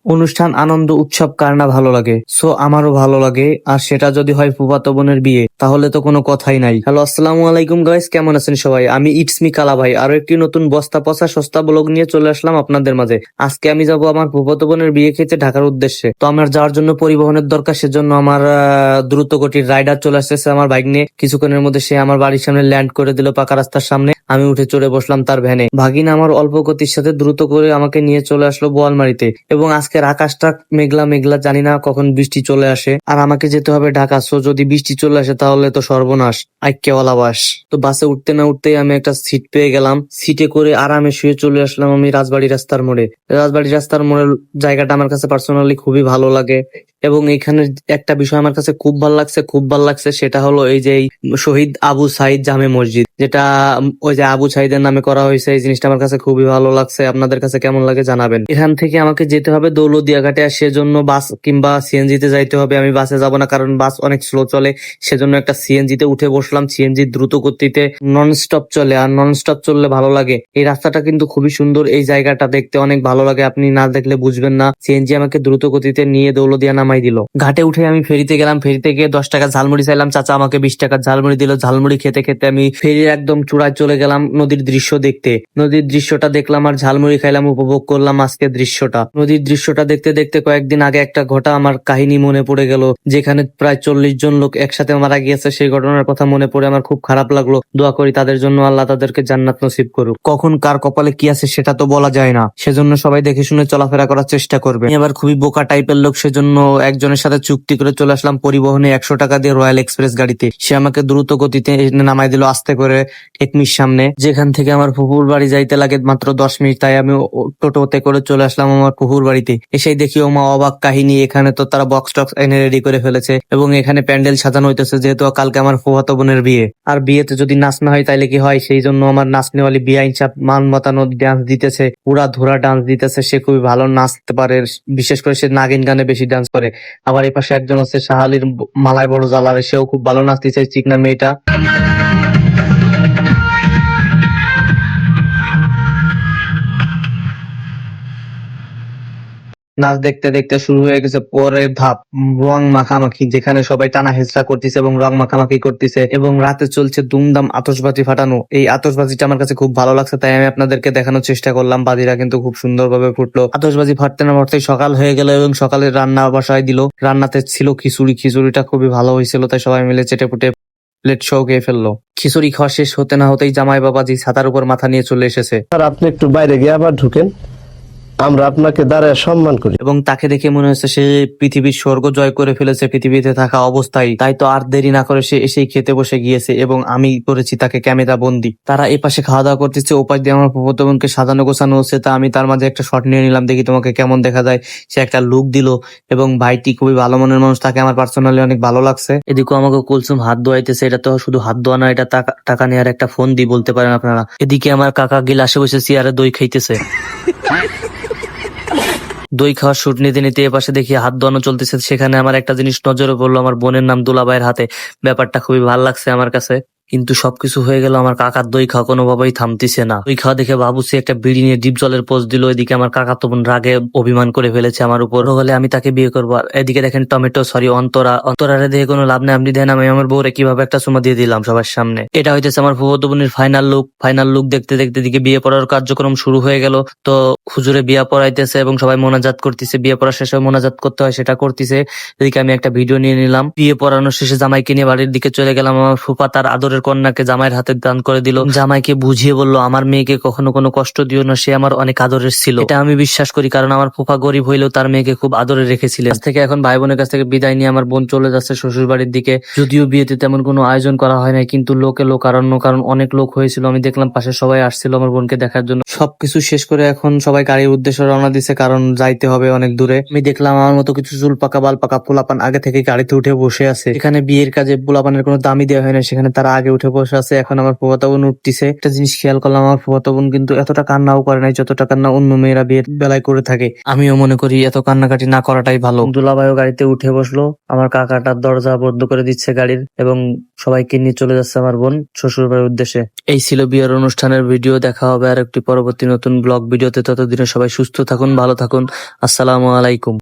অনুষ্ঠান, আনন্দ, উৎসব কার না ভালো লাগে। সো আমারও ভালো লাগে, আর সেটা যদি হয় ফুফাতো বোনের বিয়ে, তাহলে তো কোনো কথাই নাই। হ্যালো, আসসালামু আলাইকুম গাইস, কেমন আছেন সবাই? আমি ইটস মি কালা ভাই আরো একটি নতুন বস্তা পচা সস্তা ব্লগ নিয়ে চলে আসলাম আপনাদের মাঝে। আজকে আমি যাব আমার ফুফাতো বোনের বিয়ে খেতে ঢাকার উদ্দেশ্যে। তো আমার যাওয়ার জন্য পরিবহনের দরকার, সেজন্য আমার দ্রুত গতির রাইডার চলে আসতেছে আমার বাইক নিয়ে। কিছুক্ষণের মধ্যে সে আমার বাড়ির সামনে ল্যান্ড করে দিল পাকা রাস্তার সামনে। আমি উঠে চড়ে বসলাম তার ভ্যানে। ভাগিনা আমার অল্প গতির সাথে দ্রুত করে আমাকে নিয়ে চলে আসলো বোয়ালমারিতে। এবং আজকের আকাশটা মেঘলা মেঘলা, জানি না কখন বৃষ্টি চলে আসে। আর আমাকে যেতে হবে ঢাকা, সো যদি বৃষ্টি চলে আসে তাহলে তো সর্বনাশ, আইক্যওয়ালা বাস। তো বাসে উঠতে না উঠতেই আমি একটা সিট পেয়ে গেলাম। সিটে করে আরামে শুয়ে চলে আসলাম আমি রাজবাড়ী রাস্তার মোড়ে। রাজবাড়ী রাস্তার মোড়ের জায়গাটা আমার কাছে পার্সোনালি খুবই ভালো লাগে। এবং এখানে একটা বিষয় আমার কাছে খুব ভালো লাগছে, সেটা হলো এই যে এই শহীদ আবু সাইদ জামে মসজিদ, যেটা ওই যে আবু সাইদের নামে করা হয়েছে। এই জিনিসটা আমার কাছে খুবই ভালো লাগছে। আপনাদের কাছে কেমন লাগে জানাবেন। এখান থেকে আমাকে যেতে হবে দৌলতদিয়া ঘাটে, আর সেজন্য বাস কিংবা সিএনজি তে যাইতে হবে। আমি বাসে যাব না, কারণ বাস অনেক স্লো চলে। সেজন্য একটা সিএনজি তে উঠে বসলাম। সিএনজি দ্রুত গতিতে নন স্টপ চলে, আর নন স্টপ চললে ভালো লাগে। এই রাস্তাটা কিন্তু খুবই সুন্দর, এই জায়গাটা দেখতে অনেক ভালো লাগে, আপনি না দেখলে বুঝবেন না। সিএনজি আমাকে দ্রুত গতিতে নিয়ে দৌলতদিয়া নামাই দিল। ঘাটে উঠে আমি ফেরিতে গেলাম। ফেরিতে গিয়ে 10 টাকা ঝালমুড়ি চাইলাম, চাচা আমাকে 20 টাকার ঝালমুড়ি দিল। ঝালমুড়ি খেতে খেতে আমি ফেরির একদম চূড়ায় চলে গেলাম নদীর দৃশ্য দেখতে। নদীর দৃশ্যটা দেখলাম আর ঝালমুড়ি খাইলাম, উপভোগ করলাম আজকের দৃশ্যটা। নদীর দৃশ্যটা দেখতে দেখতে কয়েকদিন আগে একটা ঘটা আমার কাহিনী মনে পড়ে গেল, যেখানে প্রায় 40 জন লোক একসাথে মারা গিয়েছে। সেই ঘটনার কথা মনে পড়ে আমার খুব খারাপ লাগলো। দোয়া করি তাদের জন্য, আল্লাহ তাদেরকে জান্নাত নসিব করুক। কখন কার কপালে কি আছে সেটা তো বলা যায় না, সেজন্য সবাই দেখে শুনে চলাফেরা করার চেষ্টা করবে। আমি আবার খুবই বোকা টাইপের লোক, সেজন্য একজনের সাথে চুক্তি করে চলে আসলাম পরিবহনে 100 টাকা দিয়ে রয়্যাল এক্সপ্রেস গাড়িতে। সে আমাকে দ্রুত গতিতে এনে নামাই দিল আস্তে করে একমির সামনে, যেখান থেকে আমার ফুফুর বাড়ি যাইতে লাগে মাত্র 10 মিনিট। তাই আমি টোটোতে করে চলে আসলাম আমার ফুফুর বাড়িতে। এসেই দেখি ও মা, অবাক কাহিনী, এখানে তো তারা বক্স টক্স এনে রেডি করে ফেলেছে এবং এখানে প্যান্ডেল সাজানো হইতেছে, যেহেতু কালকে আমার ফুফাতো বোনের বিয়ে। আর বিয়েতে যদি নাচ না হয় তাইলে কি হয়, সেই জন্য আমার নাচনেওয়ালি বিআইন সাহেব মান মতানো ডান্স দিতেছে, পুরা ধুরা ডান্স দিতেছে। সে খুবই ভালো নাচতে পারে, বিশেষ করে সে নাগিন গানে বেশি ডান্স করে। আবার এই পাশে একজন আছে শাহালির মালায় বড় জ্বালারে, সেও খুব ভালো নাচতেছে, চিকনা মেয়েটা। নাচ দেখতে দেখতে শুরু হয়ে গেছে পরের ধাপ, রং মাখামাখি, যেখানে সবাই টানা হেঁচড়া করতেছে এবং রং মাখামাখি করতেছে এবং রাতে চলছে দুমদাম আতশবাজি ফাটানো। এই আতশবাজিটা আমার কাছে খুব ভালো লাগছে, তাই আমি আপনাদেরকে দেখানোর চেষ্টা করলাম। বাজিরা কিন্তু খুব সুন্দরভাবে ফুটলো। আতশবাজি ফাটতে না ফাটতেই সকাল হয়ে গেল এবং সকালে রান্না বসায় দিল। রান্নাতে ছিল খিচুড়ি। খিচুড়িটা খুবই ভালো হয়েছিল, তাই সবাই মিলে চেটে পুটে প্লেট সহ খেয়ে ফেললো। খিচুড়ি খাওয়া শেষ হতে না হতেই জামাই বাবাজি ছাতার উপর মাথা নিয়ে চলে এসেছে। স্যার, আপনি একটু বাইরে গিয়ে আবার ঢুকেন, আমরা আপনাকে দাঁড়ায় সম্মান করি। এবং তাকে দেখে মনে হচ্ছে সে পৃথিবীর স্বর্গ জয় করে ফেলেছে পৃথিবীতে থাকা অবস্থায়। তাই তো আর দেরি না করে সে এসেই খেতে বসে গিয়েছে এবং আমি করেছি তাকে ক্যামেরা বন্দি। তারা এপাশে খাওয়া দাওয়া করতেছে, ওপাশ দিয়ে আমার ফুফাতো বোনকে সাজানো গোছানো হচ্ছে। তা আমি তার মাঝে একটা শট নিয়ে নিলাম, দেখি তোমাকে কেমন দেখা যায়। সে একটা লুক দিল এবং ভাইটি খুবই ভালো মনের মানুষ, তাকে আমার পার্সোনালি অনেক ভালো লাগছে। এদিকে আমাকে কুলসুম হাত ধোয়াইতেছে। এটা তো শুধু হাত ধোয়া না, এটা টাকা নেওয়ার একটা ফোন দি বলতে পারেন আপনারা। এদিকে আমার কাকা গিলাসে বসে চেয়ারে দই খাইতেছে। দই খাওয়ার শুট নিতে নিতে এপাশে দেখি হাত ধোয়ানো চলতেছে। সেখানে আমার একটা জিনিস নজরে পড়লো, আমার বোনের নাম দুলাভাইয়ের হাতে। ব্যাপারটা খুবই ভালো লাগছে আমার কাছে। কিন্তু সবকিছু হয়ে গেল, আমার কাকার দই খাওয়া কোনোভাবেই থামতিছে না। দই খাওয়া দেখে বাবুসি একটা বিড়ি নিয়ে ডিপ জলের পোজ দিল। এদিকে আমার কাকা তো বোন রাগে অভিমান করে ফেলেছে আমার উপর, হলে আমি তাকে বিয়ে করবো। আর এদিকে দেখেন অন্তরারে দেখে কোনো লাভ নেই, আপনি দেখেন আমি আমার বউরে কিভাবে একটা চুমা দিয়ে দিলাম সবার সামনে। এটা হইতেছে আমার ফুফাতো বোনের ফাইনাল লুক দেখতে দেখতে দিকে বিয়ে পড়ার কার্যক্রম শুরু হয়ে গেল। তো হুজুরে বিয়া পড়াইতেছে এবং সবাই মোনাজাত করতেছে। বিয়ে পড়ার শেষে মোনাজাত করতে হয়, সেটা করতেছে। এদিকে আমি একটা ভিডিও নিয়ে নিলাম। বিয়ে পড়ানোর শেষে জামাইকে নিয়ে বাড়ির দিকে চলে গেলাম। আমার ফুফা তার আদরের কন্যাকে জামাইয়ের হাতে দান করে দিল। জামাইকে বুঝিয়ে বললো, আমার মেয়েকে কখনো কোনো কষ্ট দিও না, সে আমার অনেক আদরের ছিল। এটা আমি বিশ্বাস করি, কারণ আমার ফুফা গরিব হইলেও তার মেয়েকে খুব আদরে রেখেছিলেন। আজ থেকে এখন ভাই বোনের কাছ থেকে বিদায় নিয়ে আমার বোন চলে যাচ্ছে শ্বশুর বাড়ির দিকে। যদিও বিয়েতে তেমন কোনো আয়োজন করা হয় নাই, কিন্তু লোকে লোকারণ্য, কারণ অনেক লোক হয়েছিল। আমি দেখলাম পাশে সবাই আসছিল আমার বোনকে দেখার জন্য। সবকিছু শেষ করে এখন সবাই গাড়ির উদ্দেশ্যে রওনা দিছে, কারণ যাইতে হবে অনেক দূরে। আমি দেখলাম আমার মতো কিছু চুল পাকা বাল পাকা পোলাপান আগে থেকে গাড়িতে উঠে বসে আছে। এখানে বিয়ের কাজে পোলাপানের কোনো দামই দেওয়া হয় না, সেখানে তারা আগে আগে উঠে বসে আছে, এখন আমার ফুফাতো বোন উঠতিছে। একটা জিনিস খেয়াল করলাম, আমার ফুফাতো বোন কিন্তু এতটা কান্নাও করে নাই যতটা কান্না অন্য মেয়েরা বিয়ের বেলায় করে থাকে। আমিও মনে করি এত কান্নাকাটি না করাটাই ভালো। দুলাভাইও গাড়িতে উঠে বসলো, আমার কাকাটার দরজা বন্ধ করে দিচ্ছে গাড়ির, এবং সবাইকে নিয়ে চলে যাচ্ছে আমার বোন শ্বশুর বাড়ির উদ্দেশ্যে। এই ছিল বিয়ের অনুষ্ঠানের ভিডিও। দেখা হবে আর একটি পরবর্তী নতুন ব্লগ ভিডিওতে। ততদিনে সবাই সুস্থ থাকুন, ভালো থাকুন। আসসালামু আলাইকুম।